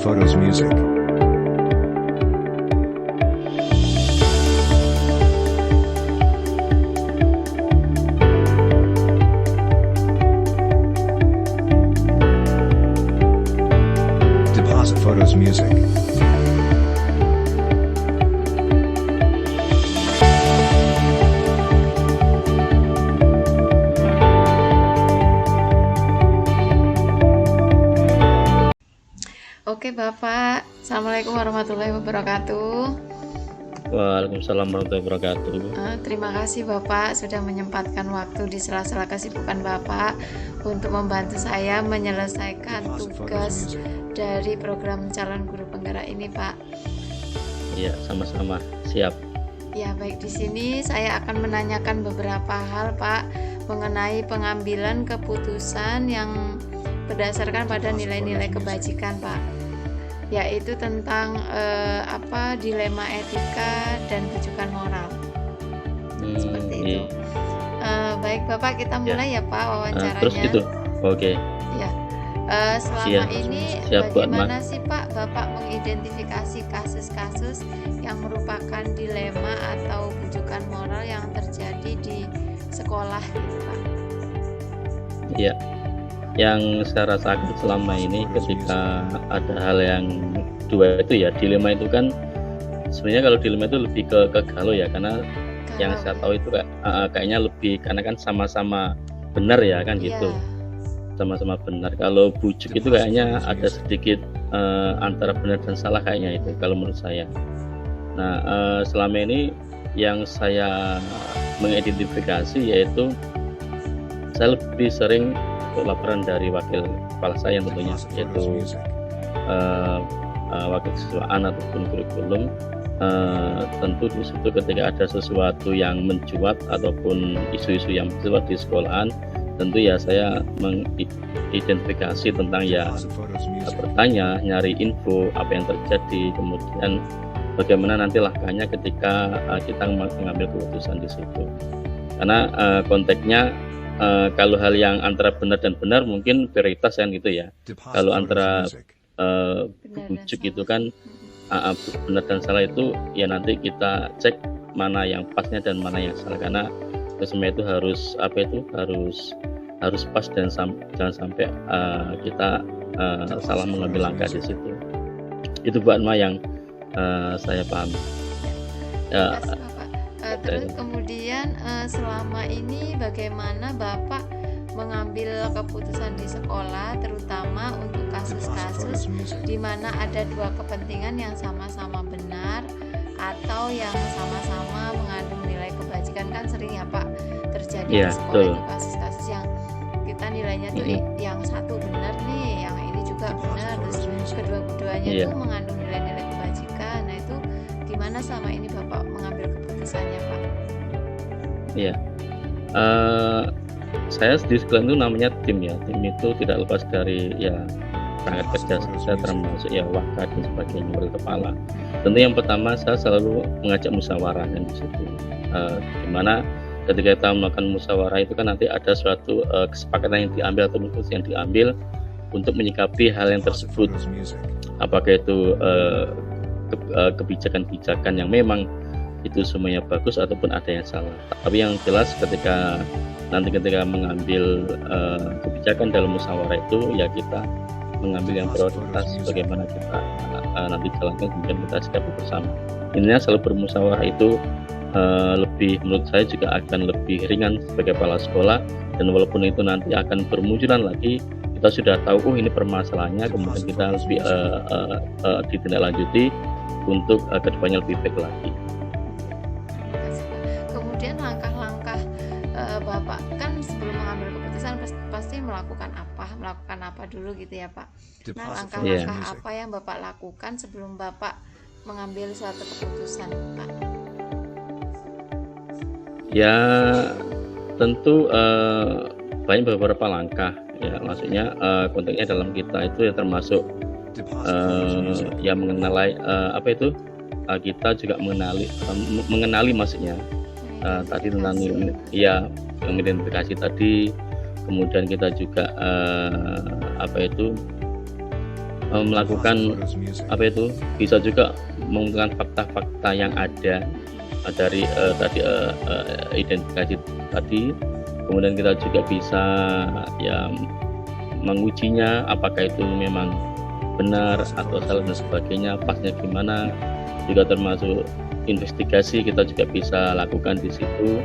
Photos Music. Deposit Photos Music. Oke Bapak, Assalamualaikum warahmatullahi wabarakatuh. Waalaikumsalam warahmatullahi wabarakatuh. Terima kasih Bapak sudah menyempatkan waktu di sela-sela kesibukan Bapak untuk membantu saya menyelesaikan tugas dari program calon guru penggerak ini Pak. Iya, sama-sama. Siap. Ya baik, di sini saya akan menanyakan beberapa hal Pak mengenai pengambilan keputusan yang berdasarkan pada nilai-nilai kebajikan Pak, yaitu tentang dilema etika dan rujukan moral. Seperti itu. Iya. Baik Bapak, kita mulai ya Pak wawancaranya. Terus itu, oke. Ya. Selama ini siap, bagaimana sih Pak Bapak mengidentifikasi kasus-kasus yang merupakan dilema atau rujukan moral yang terjadi di sekolah gitu Pak? Iya. Yang saya rasakan selama ini ketika ada hal yang dua itu ya, dilema itu kan sebenarnya kalau dilema itu lebih ke galau ya, karena yang saya tahu itu kayaknya lebih karena kan sama-sama benar ya kan gitu, sama-sama benar. Kalau bujuk itu kayaknya ada sedikit antara benar dan salah kayaknya itu kalau menurut saya. Nah selama ini yang saya mengidentifikasi yaitu saya lebih sering laporan dari wakil kepala saya tentunya, yaitu wakil siswaan ataupun kurikulum. Tentu di situ ketika ada sesuatu yang mencuat ataupun isu-isu yang mencuat di sekolahan, tentu ya saya mengidentifikasi tentang ya bertanya, nyari info apa yang terjadi, kemudian bagaimana nanti langkahnya ketika kita mengambil keputusan di situ. Karena konteksnya kalau hal yang antara benar dan benar mungkin prioritas kan gitu ya. Kalau antara bujuk itu kan benar dan salah itu ya nanti kita cek mana yang pasnya dan mana yang salah, karena semua itu harus harus pas dan jangan sampai kita salah mengambil langkah di situ. Itu Mbak Atma yang saya pahami. Terus kemudian selama ini bagaimana Bapak mengambil keputusan di sekolah, terutama untuk kasus-kasus di mana ada dua kepentingan yang sama-sama benar atau yang sama-sama mengandung nilai kebajikan? Kan sering ya Pak terjadi di sekolah ini kasus-kasus yang kita nilainya tuh yang satu benar nih, yang ini juga benar, terus kedua-duanya tuh mengandung nilai-nilai kebajikan. Nah itu gimana selama ini Bapak mengambil keputusannya Pak? Iya, saya di sekolah itu namanya tim ya. Tim itu tidak lepas dari ya perangkat kerja saya, termasuk ya wakil dan sebagainya, wakil kepala. Tentu yang pertama saya selalu mengajak musyawarah dan di situ, dimana ketika kita melakukan musyawarah itu kan nanti ada suatu kesepakatan yang diambil atau keputusan yang diambil untuk menyikapi hal yang tersebut. Apakah itu kebijakan-kebijakan yang memang itu semuanya bagus ataupun ada yang salah. Tapi yang jelas ketika mengambil kebijakan dalam musyawarah itu ya kita mengambil yang prioritas, bagaimana kita nanti jalankan, kemudian kita sikapi bersama. Intinya selalu bermusyawarah itu lebih, menurut saya juga akan lebih ringan sebagai kepala sekolah, dan walaupun itu nanti akan bermunculan lagi, kita sudah tahu ini permasalahannya, kemudian kita lebih ditindaklanjuti untuk kedepannya lebih baik lagi. Kemudian langkah-langkah Bapak kan sebelum mengambil keputusan pasti melakukan apa dulu gitu ya Pak. Nah langkah-langkah apa yang Bapak lakukan sebelum Bapak mengambil suatu keputusan Pak? Ya tentu banyak beberapa langkah ya, maksudnya konteksnya dalam kita itu ya termasuk yang mengenali kita juga mengenali maksudnya tadi tentang ya mengidentifikasi tadi, kemudian kita juga melakukan apa itu, bisa juga mengumpulkan fakta-fakta yang ada dari tadi identifikasi tadi. Kemudian kita juga bisa ya mengujinya apakah itu memang benar atau salah dan sebagainya, pasnya gimana. Juga termasuk investigasi kita juga bisa lakukan di situ.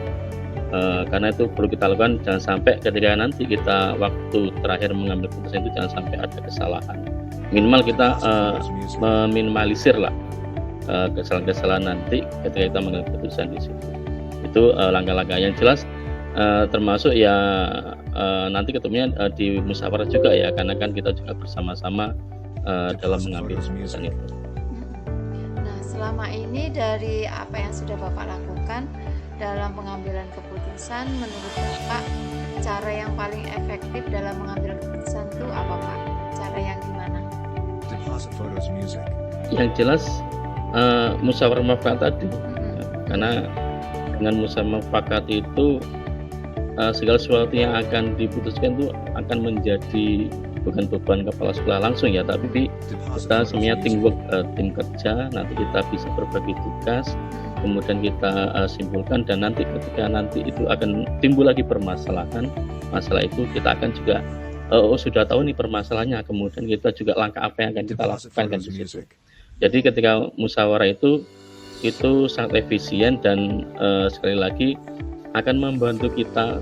Karena itu perlu kita lakukan, jangan sampai ketika nanti kita waktu terakhir mengambil keputusan itu jangan sampai ada kesalahan. Minimal kita meminimalisir lah kesalahan-kesalahan nanti ketika kita mengambil keputusan di situ. Itu langkah-langkah yang jelas, termasuk ya nanti ketemunya di musyawarah juga ya, karena kan kita juga bersama-sama dalam mengambil keputusan itu. Nah, selama ini dari apa yang sudah Bapak lakukan dalam pengambilan keputusan, menurut Bapak cara yang paling efektif dalam mengambil keputusan itu apa Pak? Cara yang gimana? Yang jelas musyawarah mufakat tadi, karena dengan musyawarah mufakat itu segala sesuatu yang akan diputuskan itu akan menjadi bukan beban kepala sekolah langsung ya, tapi kita semuanya teamwork, tim kerja. Nanti kita bisa berbagi tugas, kemudian kita simpulkan, dan nanti ketika nanti itu akan timbul lagi permasalahan, masalah itu kita akan juga sudah tahu nih permasalahannya, kemudian kita juga langkah apa yang akan kita lakukan kan di situ. Jadi ketika musyawarah itu sangat efisien dan sekali lagi akan membantu kita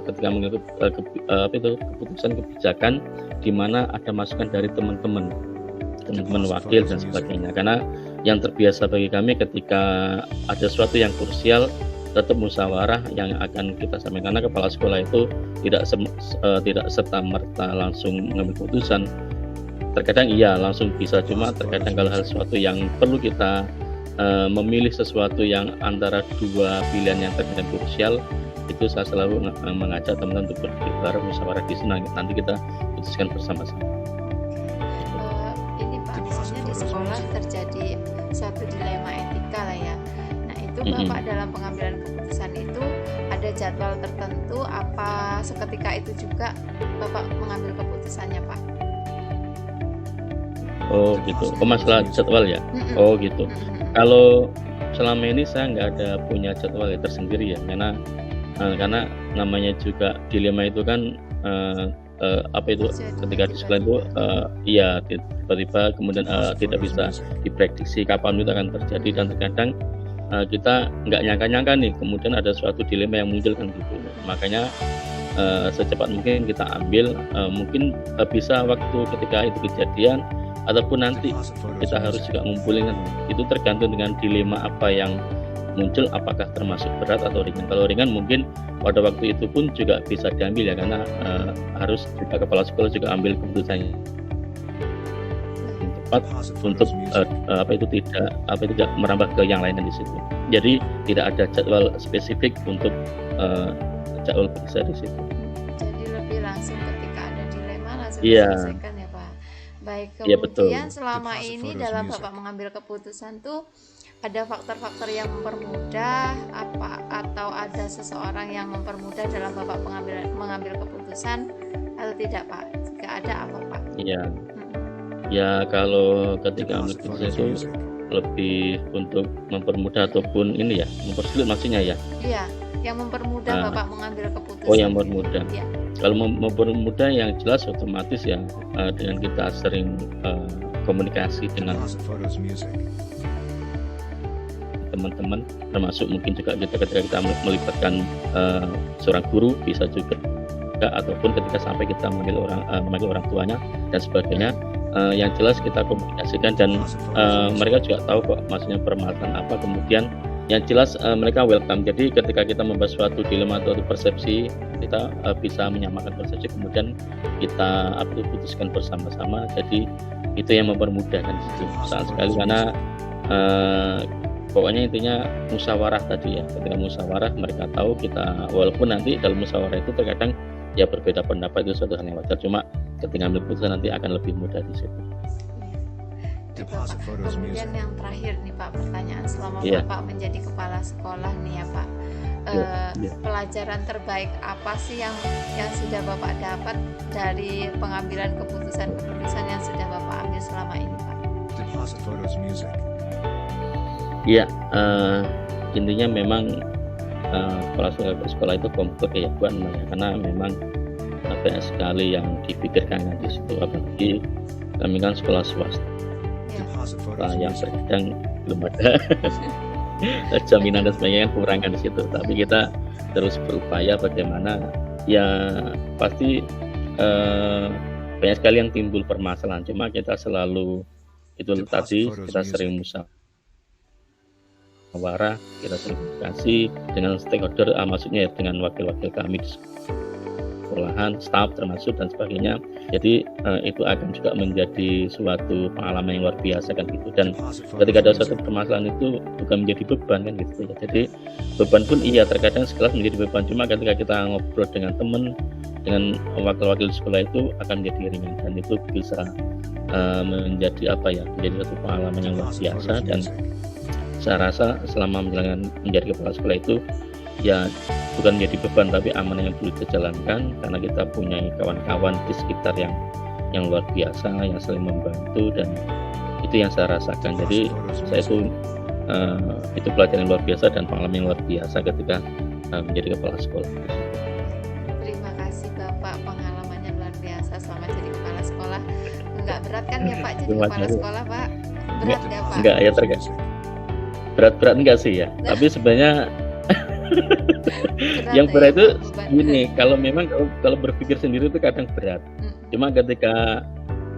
ketika mengambil keputusan kebijakan di mana ada masukan dari teman-teman wakil dan sebagainya. Karena yang terbiasa bagi kami ketika ada sesuatu yang krusial tetap musyawarah yang akan kita sampaikan, karena kepala sekolah itu tidak serta-merta langsung mengambil keputusan. Terkadang iya langsung bisa, cuma terkadang kalau hal sesuatu yang perlu kita memilih sesuatu yang antara dua pilihan yang terkadang krusial, itu saya selalu mengajak teman-teman untuk berbicara musyawarah di sana, nanti kita putuskan bersama-sama. Ini Pak, misalnya di sekolah terjadi suatu dilema etika lah ya. Nah itu Bapak dalam pengambilan keputusan itu ada jadwal tertentu apa seketika itu juga Bapak mengambil keputusannya Pak? Oh gitu, masalah jadwal ya. Oh gitu. Kalau selama ini saya nggak ada punya jadwal ya tersendiri ya, karena namanya juga dilema itu kan ketika di sekolah itu iya tiba-tiba kemudian tidak bisa diprediksi kapan itu akan terjadi, dan terkadang kita nggak nyangka-nyangka nih kemudian ada suatu dilema yang muncul kan gitu. Makanya secepat mungkin kita ambil, mungkin bisa waktu ketika itu kejadian ataupun nanti kita harus juga ngumpulin, itu tergantung dengan dilema apa yang muncul, apakah termasuk berat atau ringan. Kalau ringan mungkin pada waktu itu pun juga bisa diambil ya, karena harus juga kepala sekolah juga ambil keputusannya tepat untuk tidak merambah ke yang lainnya di situ. Jadi tidak ada jadwal spesifik untuk jadwal bisa di situ. Jadi lebih langsung ketika ada dilema langsung diselesaikan ya Pak. Baik, kemudian selama ini dalam Bapak mengambil keputusan tuh ada faktor-faktor yang mempermudah apa atau ada seseorang yang mempermudah dalam Bapak mengambil keputusan atau tidak Pak? Jika ada apa Pak? Iya. Ya kalau ketika ambil keputusan itu lebih untuk mempermudah ataupun ini ya, mempersulit maksudnya ya? Iya, yang mempermudah Bapak mengambil keputusan. Oh, yang mempermudah. Ya. Kalau mempermudah yang jelas otomatis ya dengan kita sering komunikasi dengan teman-teman, termasuk mungkin juga ketika kita melibatkan seorang guru bisa juga, ataupun ketika sampai kita memanggil orang tuanya dan sebagainya. Yang jelas kita komunikasikan dan mereka juga tahu kok maksudnya permasalahan apa, kemudian yang jelas mereka welcome. Jadi ketika kita membahas suatu dilema atau persepsi, kita bisa menyamakan persepsi, kemudian kita putuskan bersama-sama. Jadi itu yang mempermudahkan itu sangat sekali, karena pokoknya intinya musyawarah tadi ya. Ketika musyawarah mereka tahu kita, walaupun nanti dalam musyawarah itu terkadang ya berbeda pendapat, itu suatu hal yang wajar, cuma ketika ambil keputusan nanti akan lebih mudah di situ. Kemudian yang terakhir nih Pak, pertanyaan selama Bapak menjadi kepala sekolah nih ya Pak, pelajaran terbaik apa sih yang sudah Bapak dapat dari pengambilan keputusan yang sudah Bapak ambil selama ini, Pak? Deposit photos music. Ya, intinya memang kepala sekolah itu komplek ya Bu Anma, ya, karena memang banyak sekali yang dipikirkan di situ, apalagi kami kan sekolah swasta Ya. Deposit photos yang music. terkadang belum ada jaminan dan sebagainya, kan kurangan di situ. Tapi kita terus berupaya bagaimana, ya pasti banyak sekali yang timbul permasalahan. Cuma kita selalu itu tadi kita sering musyawarah, kita sering komunikasi dengan stakeholder, maksudnya ya dengan wakil-wakil kami di sekolahan, staf termasuk dan sebagainya. Jadi itu akan juga menjadi suatu pengalaman yang luar biasa kan gitu. Dan ketika ada suatu permasalahan itu bukan menjadi beban kan gitu ya. Jadi beban pun iya terkadang sekelas menjadi beban, cuma ketika kita ngobrol dengan teman, dengan wakil-wakil sekolah itu akan menjadi ringan, dan itu bisa menjadi apa ya, menjadi suatu pengalaman yang luar biasa. Dan saya rasa selama menjadi kepala sekolah itu ya bukan menjadi beban, tapi amanah yang perlu dijalankan, karena kita punya kawan-kawan di sekitar yang luar biasa, yang saling membantu, dan itu yang saya rasakan. Jadi saya itu pelajaran yang luar biasa dan pengalaman yang luar biasa ketika menjadi kepala sekolah. Terima kasih Bapak, pengalamannya luar biasa selama jadi kepala sekolah. Enggak berat kan ya Pak jadi kepala sekolah, Pak? Berat nggak Pak? Enggak ya, berat-berat enggak sih ya, tapi sebenarnya yang berat itu gini, kalau memang kalau berpikir sendiri itu kadang berat. Cuma ketika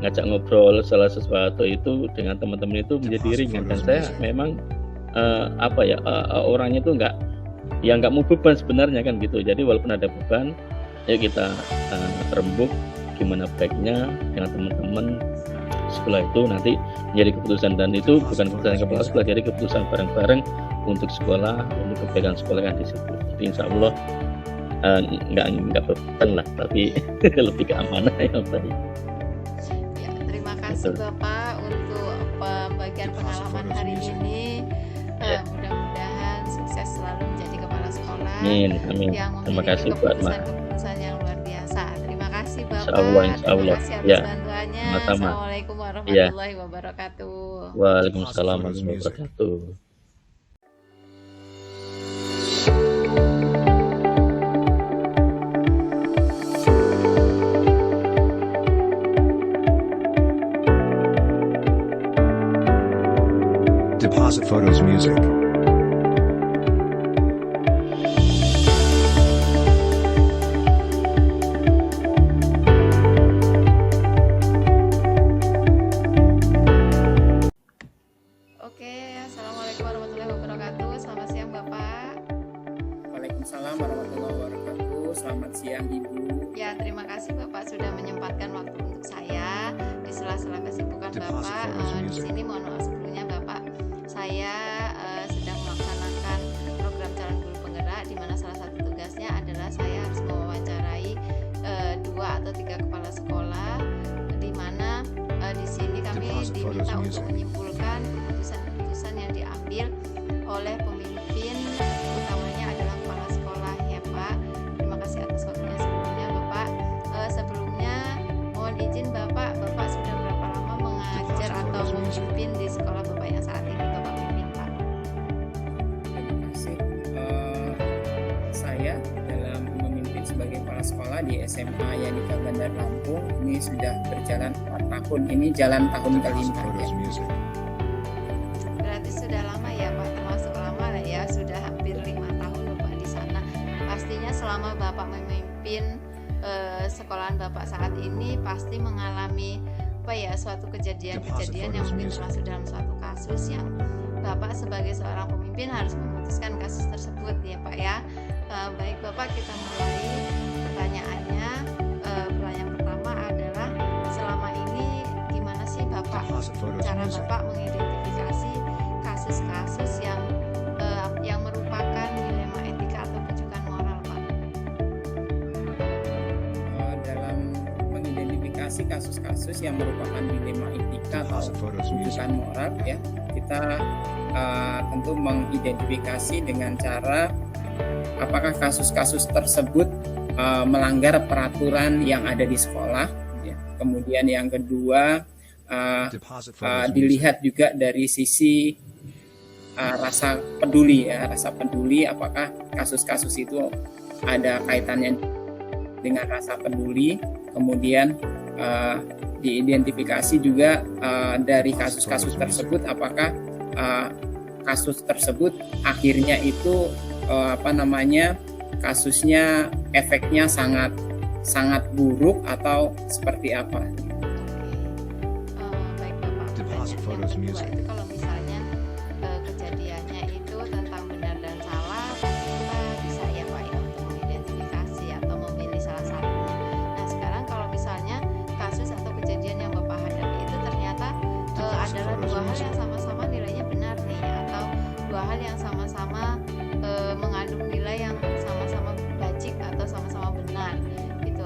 ngajak ngobrol salah sesuatu itu dengan teman-teman itu menjadi ringan, dan saya memang orangnya itu nggak mau beban sebenarnya kan gitu. Jadi walaupun ada beban, ya kita rembuk gimana baiknya dengan teman-teman sekolah itu nanti menjadi keputusan, dan itu bukan keputusan kepala sekolah, jadi keputusan bareng-bareng untuk sekolah, untuk kebaikan sekolah kan di situ. Jadi insya Allah nggak beban lah, tapi lebih keamanan yang baik. Ya, terima kasih Betul. Bapak untuk pembagian pengalaman hari ini. Mudah-mudahan sukses selalu menjadi kepala sekolah Amin. yang Terima memiliki kasih Bu Atma. keputusan-keputusan yang luar biasa. Terima kasih Bapak. Insya Allah. Terima kasih atas Ya. bantuannya. Sama-sama. Assalamualaikum warahmatullahi wabarakatuh. Waalaikumsalam warahmatullahi wabarakatuh. Deposit photos music. Oke, assalamualaikum warahmatullahi wabarakatuh. Selamat siang Bapak. Waalaikumsalam warahmatullahi wabarakatuh. Selamat siang Ibu. Ya, terima kasih Bapak sudah menyempatkan waktu untuk saya di sela-sela kesibukan Bapak. Di sini mohon maaf sebelumnya Bapak, saya sedang melaksanakan program calon guru penggerak, di mana salah satu tugasnya adalah saya harus mewawancarai 2 atau 3 kepala sekolah, di mana di sini kami diminta untuk menyimpulkan keputusan-keputusan yang diambil oleh pemimpin, utamanya adalah kepala sekolah ya Pak. Terima kasih atas waktunya sebelumnya Bapak. Sebelumnya mohon izin Bapak sudah berapa lama mengajar atau memimpin di sekolah Bapak yang saat ini Bapak pimpin Pak? Terima kasih. Saya dalam memimpin sebagai kepala sekolah di SMA Yanika Bandar Lampung ini sudah berjalan 4 tahun. Ini jalan tahun kelima ya. Berarti sudah lama ya Pak, termasuk lama lah ya, sudah hampir 5 tahun Bapak di sana. Pastinya selama Bapak memimpin sekolahan Bapak saat ini pasti mengalami suatu kejadian-kejadian yang mungkin termasuk dalam suatu kasus yang Bapak sebagai seorang pemimpin harus memutuskan kasus tersebut ya Pak ya. Baik Bapak, kita mulai pertanyaannya. Pertanyaan pertama adalah, selama ini gimana sih Bapak cara Bapak mengidentifikasi kasus-kasus yang merupakan dilema etika atau kejukan moral Pak? Dalam mengidentifikasi kasus-kasus yang merupakan dilema etika atau kejukan moral ya, kita tentu mengidentifikasi dengan cara apakah kasus-kasus tersebut melanggar peraturan yang ada di sekolah ya. Kemudian yang kedua, Deposit photos music. dilihat juga dari sisi rasa peduli ya, rasa peduli, apakah kasus-kasus itu ada kaitannya dengan rasa peduli, kemudian diidentifikasi juga dari kasus-kasus tersebut, apakah kasus tersebut akhirnya itu kasusnya efeknya sangat buruk atau seperti apa. Baik Bapak. Deposit Yang photos kedua music. itu kalau misalnya kejadiannya itu tentang benar dan salah, pasti kita bisa ya Pak ya untuk mengidentifikasi atau memilih salah satunya. Nah sekarang kalau misalnya kasus atau kejadian yang Bapak hadapi itu ternyata adalah dua hal yang sama-sama nilainya benar nih, atau dua hal yang sama-sama mengandung nilai yang sama-sama bajik atau sama-sama benar gitu.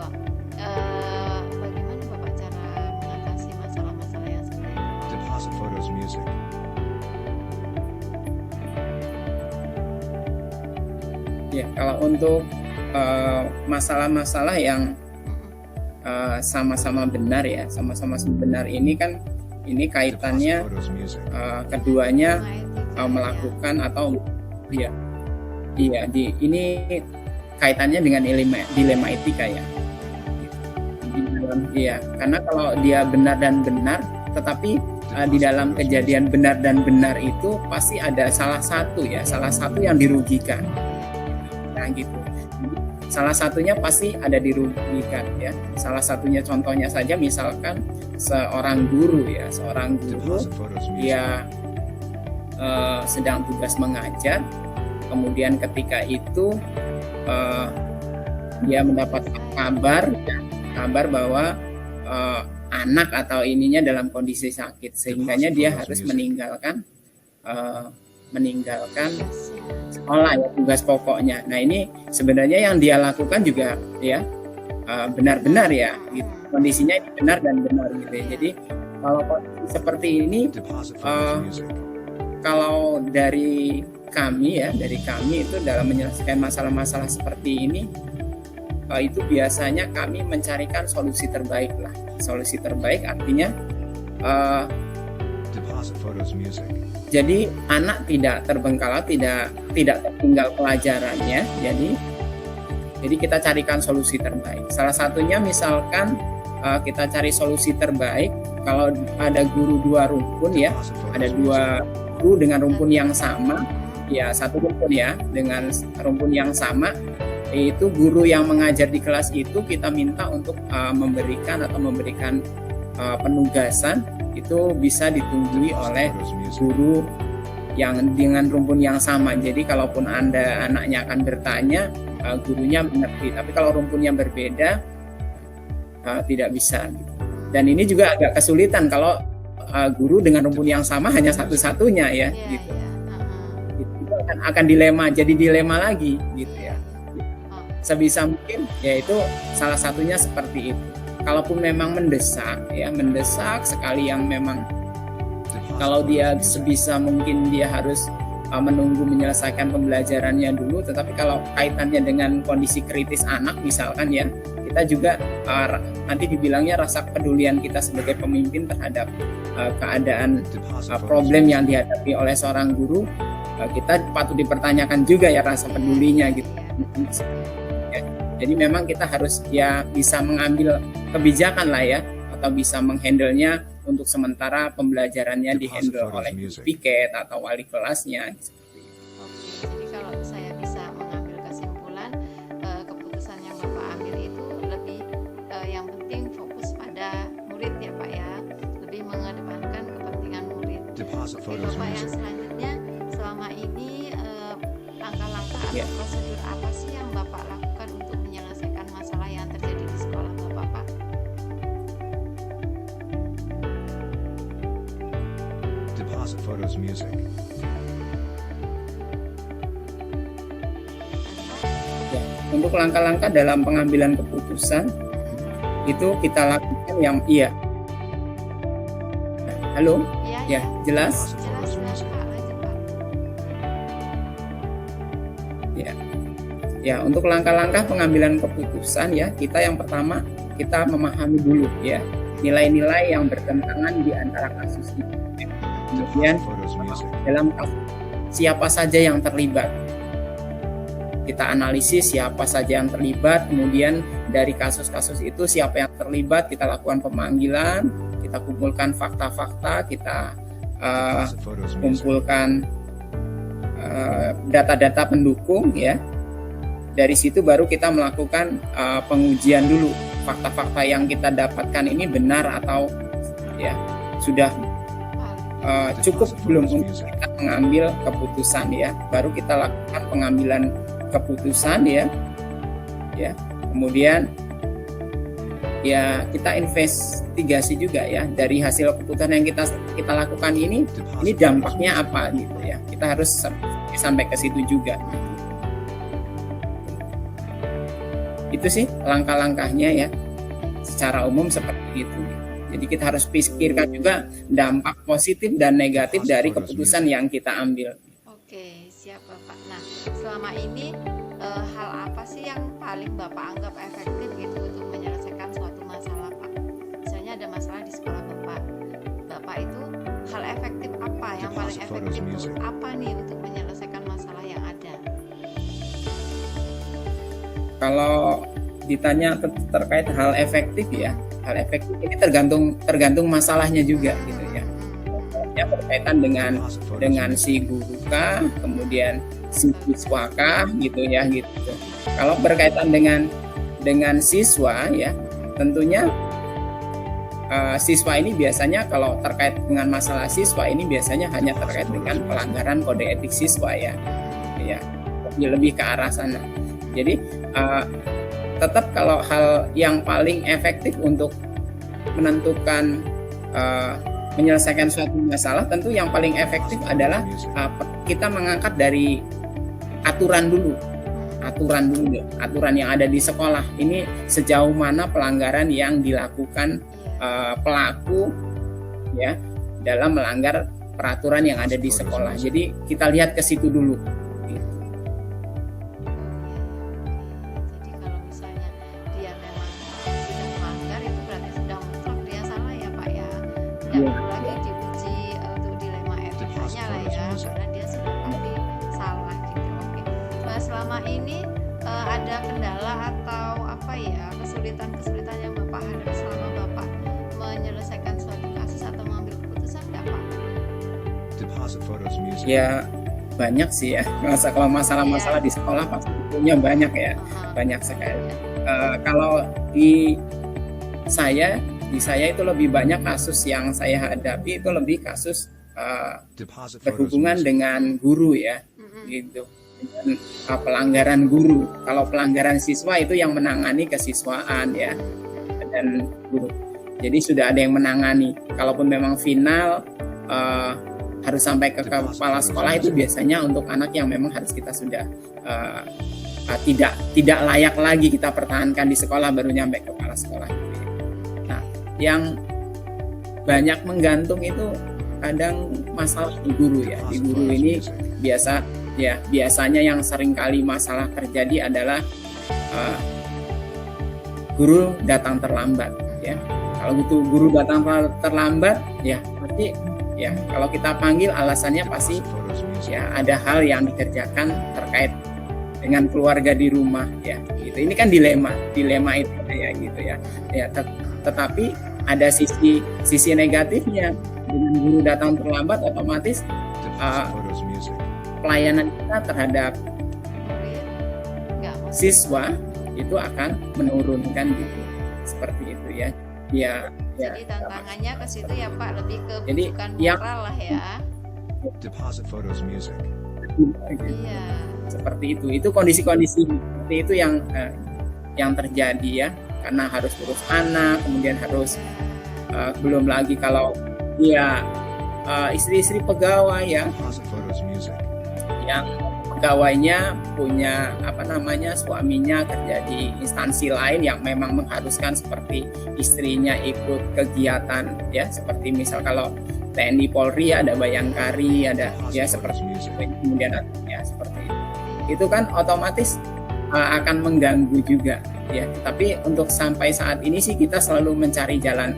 Bagaimana Bapak cara mengatasi masalah-masalah yang seperti itu? Deposit photos music. Ya, kalau untuk masalah-masalah yang sama-sama benar ya, sama-sama benar ini kan ini kaitannya Deposit photos music. keduanya Nah, etika, melakukan atau ini kaitannya dengan dilema etika ya. Iya, karena kalau dia benar dan benar, tetapi di dalam kejadian benar dan benar itu pasti ada salah satu yang dirugikan. Nah gitu. Salah satunya pasti ada dirugikan ya. Salah satunya contohnya saja misalkan seorang guru Deposit photos music. dia sedang tugas mengajar, kemudian ketika itu dia mendapat kabar bahwa anak atau ininya dalam kondisi sakit, sehingganya dia harus meninggalkan sekolah ya, tugas pokoknya. Nah ini sebenarnya yang dia lakukan juga ya benar-benar ya gitu. Kondisinya ini benar dan benar gitu ya. Jadi kalau kondisi seperti ini Deposit photos music. kalau dari kami itu dalam menyelesaikan masalah-masalah seperti ini itu biasanya kami mencarikan solusi terbaik lah. Solusi terbaik artinya Deposit photos music. jadi anak tidak terbengkalai, tidak tertinggal pelajarannya. Jadi kita carikan solusi terbaik. Salah satunya misalkan kita cari solusi terbaik kalau ada guru dua rumpun ya, ada dua guru dengan rumpun yang sama, ya satu rumpun ya dengan rumpun yang sama, itu guru yang mengajar di kelas itu kita minta untuk memberikan penugasan itu bisa ditunggui oleh guru yang dengan rumpun yang sama. Jadi kalaupun anaknya akan bertanya, gurunya mengerti. Tapi kalau rumpunnya berbeda, tidak bisa. Dan ini juga agak kesulitan kalau guru dengan rumpun yang sama hanya satu-satunya ya, gitu. Itu akan dilema, jadi dilema lagi, gitu ya. Sebisa mungkin, yaitu salah satunya seperti itu. Kalaupun memang mendesak sekali yang memang kalau dia sebisa mungkin dia harus menunggu menyelesaikan pembelajarannya dulu, tetapi kalau kaitannya dengan kondisi kritis anak misalkan ya, kita juga nanti dibilangnya rasa kepedulian kita sebagai pemimpin terhadap keadaan problem yang dihadapi oleh seorang guru, kita patut dipertanyakan juga ya rasa pedulinya gitu. Jadi memang kita harus ya bisa mengambil kebijakan lah ya, atau bisa menghandle-nya untuk sementara pembelajarannya dihandle oleh piket atau wali kelasnya. Jadi kalau saya bisa mengambil kesimpulan, keputusan yang Bapak ambil itu lebih yang penting fokus pada murid ya Pak ya, lebih mengedepankan kepentingan murid. Oke, Bapak, yang selanjutnya selama ini langkah-langkah atau prosedur apa sih yang Bapak lakukan untuk menyelesaikan masalah yang terjadi di sekolah Bapak, Pak? Deposit photos music. Ya, untuk langkah-langkah dalam pengambilan keputusan itu kita lakukan yang halo, ya jelas. Jelas Pak, lanjut Pak. Ya, untuk langkah-langkah pengambilan keputusan ya, kita yang pertama kita memahami dulu ya. nilai-nilai yang bertentangan di antara kasus itu. Kemudian Deposit photos music. dalam kasus siapa saja yang terlibat, kita analisis siapa saja yang terlibat, kemudian dari kasus-kasus itu siapa yang terlibat, kita lakukan pemanggilan, kita kumpulkan fakta-fakta, kita Deposit photos music. kumpulkan data-data pendukung ya. Dari situ baru kita melakukan pengujian dulu, fakta-fakta yang kita dapatkan ini benar atau ya sudah cukup belum untuk kita mengambil keputusan ya. Baru kita lakukan pengambilan keputusan ya. Kemudian ya kita investigasi juga ya dari hasil keputusan yang kita lakukan ini dampaknya apa gitu ya. Kita harus sampai ke situ juga. Itu sih langkah-langkahnya ya. Secara umum seperti itu. Jadi kita harus pikirkan juga dampak positif dan negatif dari keputusan yang kita ambil. Oke, siap Bapak. Nah, selama ini hal apa sih yang paling Bapak anggap efektif gitu untuk menyelesaikan suatu masalah, Pak? Misalnya ada masalah di sekolah Bapak. Bapak itu hal efektif apa yang paling efektif apa nih untuk menyelesaikan masalah yang ada? Kalau ditanya terkait hal efektif ya, hal efektif ini tergantung masalahnya juga gitu ya. Ya berkaitan dengan si guru kah, kemudian si siswa kah gitu ya gitu. Kalau berkaitan dengan siswa ya, tentunya siswa ini biasanya kalau terkait dengan masalah siswa ini biasanya hanya terkait dengan pelanggaran kode etik siswa ya, lebih ke arah sana. Jadi tetap kalau hal yang paling efektif untuk menentukan menyelesaikan suatu masalah, tentu yang paling efektif adalah kita mengangkat dari aturan yang ada di sekolah. Ini sejauh mana pelanggaran yang dilakukan pelaku ya dalam melanggar peraturan yang ada di sekolah. Jadi kita lihat ke situ dulu. Lagi diuji untuk dilema etikanya lah ya, karena dia sudah pasti salah gitu. Oke. Nah, selama ini ada kendala atau apa ya kesulitan yang Bapak hadapi selama Bapak menyelesaikan suatu kasus atau mengambil keputusan nggak Pak? Deposit photos music. Ya banyak sih ya. Kalau masalah-masalah di sekolah pasti punya banyak ya, banyak sekali. Kalau di saya itu lebih banyak kasus yang saya hadapi itu lebih kasus berhubungan dengan guru ya, gitu, dengan pelanggaran guru. Kalau pelanggaran siswa itu yang menangani kesiswaan ya dan guru. Jadi sudah ada yang menangani. Kalaupun memang final harus sampai ke kepala sekolah itu biasanya untuk anak yang memang harus kita sudah tidak layak lagi kita pertahankan di sekolah baru nyampe ke kepala sekolah. Yang banyak menggantung itu kadang masalah di guru ya. Di guru ini biasanya yang sering kali masalah terjadi adalah guru datang terlambat ya. Kalau gitu guru datang terlambat ya pasti ya kalau kita panggil alasannya pasti ya ada hal yang dikerjakan terkait dengan keluarga di rumah ya. Gitu. Ini kan dilema itu ya gitu ya. Ya tetapi ada sisi negatifnya. Dengan guru datang terlambat otomatis pelayanan kita terhadap siswa itu akan menurunkan gitu. Seperti itu ya. Jadi tantangannya ke situ ya Pak, lebih ke bukan yang moral lah ya. Deposit photos music. Iya. Seperti itu. Itu kondisi-kondisi seperti itu yang terjadi ya. Karena harus urus anak, kemudian harus belum lagi kalau dia istri-istri pegawai ya, yang pegawainya punya suaminya kerja di instansi lain yang memang mengharuskan seperti istrinya ikut kegiatan ya, seperti misal kalau TNI Polri ada Bayangkari, ada ya seperti itu, kemudian ya seperti itu kan otomatis akan mengganggu juga ya. Tapi untuk sampai saat ini sih kita selalu mencari jalan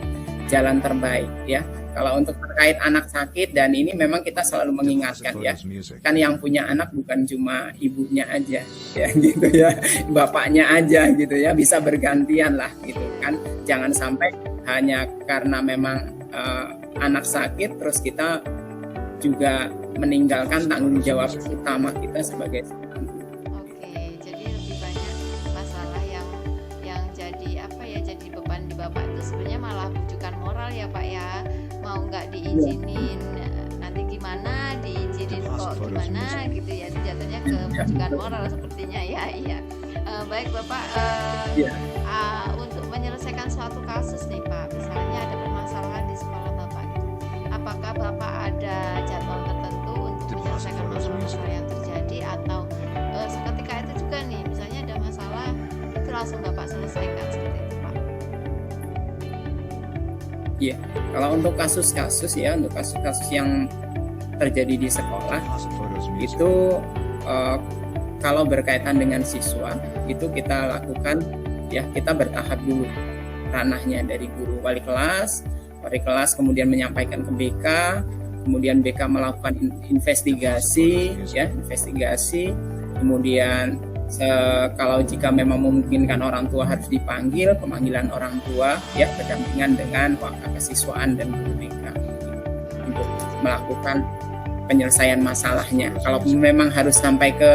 jalan terbaik ya. Kalau untuk terkait anak sakit dan ini memang kita selalu Deposit mengingatkan ya, photos music. kan yang punya anak bukan cuma ibunya aja ya gitu ya, bapaknya aja gitu ya, bisa bergantian lah gitu kan. Jangan sampai hanya karena memang anak sakit terus kita juga meninggalkan tanggung jawab utama kita sebagai seorang guru. Oke, jadi lebih banyak masalah yang jadi apa ya, jadi beban di bapak itu sebenarnya malah bujukan moral ya Pak ya. Mau nggak diizinin, nanti gimana, diizinin kok gimana gitu ya, jatuhnya ke bujukan moral sepertinya ya. Iya. Baik Bapak, Iya. untuk menyelesaikan suatu kasus nih Pak, misalnya ada permasalahan di sekolah Bapak gitu. Apakah Bapak ada jadwal tertentu untuk menyelesaikan masalah-masalah yang terjadi, atau seketika itu juga nih, misalnya ada masalah itu langsung Bapak selesaikan seperti itu Pak? Iya, kalau untuk kasus-kasus ya, untuk kasus-kasus yang terjadi di sekolah Deposit photos music. itu kalau berkaitan dengan siswa itu kita lakukan ya, kita bertahap dulu ranahnya, dari guru wali kelas kemudian menyampaikan ke BK, kemudian BK melakukan investigasi ya, kemudian kalau jika memang memungkinkan orang tua harus dipanggil, pemanggilan orang tua ya berdampingan dengan wakil kesiswaan dan guru BK untuk melakukan penyelesaian masalahnya. Kalau memang harus sampai ke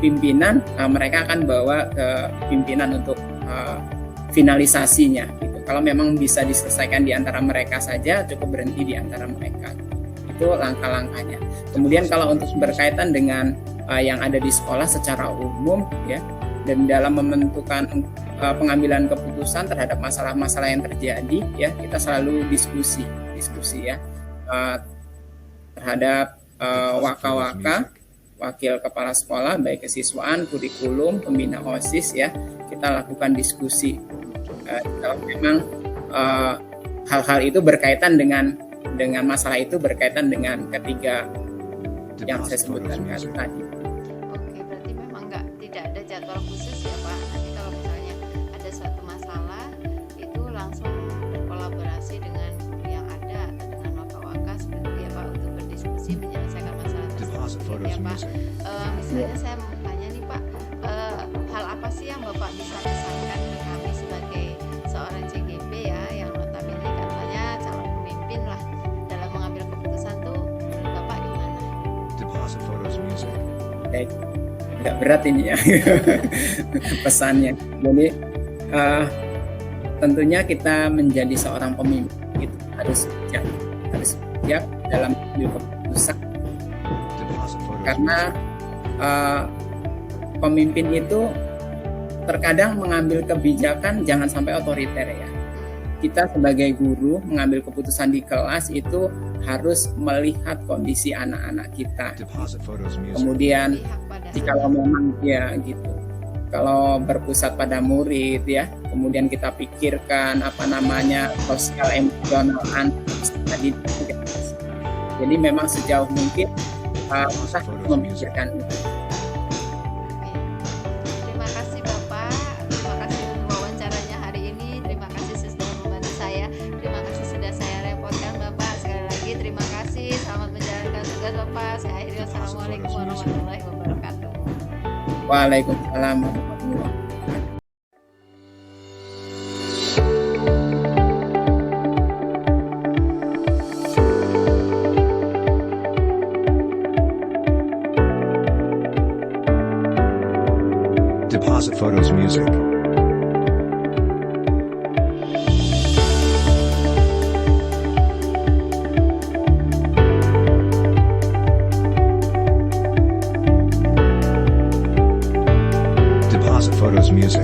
pimpinan, mereka akan bawa ke pimpinan untuk finalisasinya gitu. Kalau memang bisa diselesaikan di antara mereka saja, cukup berhenti di antara mereka. Itu langkah-langkahnya. Kemudian kalau untuk berkaitan dengan yang ada di sekolah secara umum ya, dan dalam menentukan pengambilan keputusan terhadap masalah-masalah yang terjadi ya, kita selalu diskusi ya terhadap waka-waka, wakil kepala sekolah, baik kesiswaan, kurikulum, pembina OSIS ya, kita lakukan diskusi. Kalau memang hal-hal itu berkaitan dengan masalah itu berkaitan dengan ketiga yang saya sebutkan tadi. Oke, berarti memang tidak ada jadwal khusus ya Pak. Nanti kalau misalnya ada suatu masalah itu langsung berkolaborasi dengan guru yang ada atau dengan waka-waka seperti ya Pak, untuk berdiskusi menyelesaikan masalah Deposit tersebut photos ya Pak. music. Misalnya saya mau tanya nih Pak, hal apa sih yang Bapak bisa pesankan ke kami sebagai seorang CGP ya, yang notabene katanya calon pemimpin lah, dalam mengambil keputusan tuh menurut Bapak gimana? Deposit photos music. Baik, agak berat ini ya pesannya. Jadi tentunya kita menjadi seorang pemimpin itu harus bijak dalam mengambil keputusan, Deposit photos karena pemimpin itu terkadang mengambil kebijakan jangan sampai otoriter ya. Kita sebagai guru mengambil keputusan di kelas itu harus melihat kondisi anak-anak kita. Deposit photos music. Kemudian Pihak pada jikalau memang ya gitu, kalau berpusat pada murid ya, kemudian kita pikirkan sosial emosional anak tadi. Jadi memang sejauh mungkin kita memikirkan itu. Terima kasih Bapak, terima kasih untuk wawancaranya hari ini, terima kasih sudah membantu saya, terima kasih sudah saya repotkan Bapak. Sekali lagi terima kasih, selamat menjalankan tugas Bapak. Saya akhiri, wassalamualaikum warahmatullahi wabarakatuh. Waalaikumsalam warahmatullahi wabarakatuh. Deposit photos music. Deposit photos music.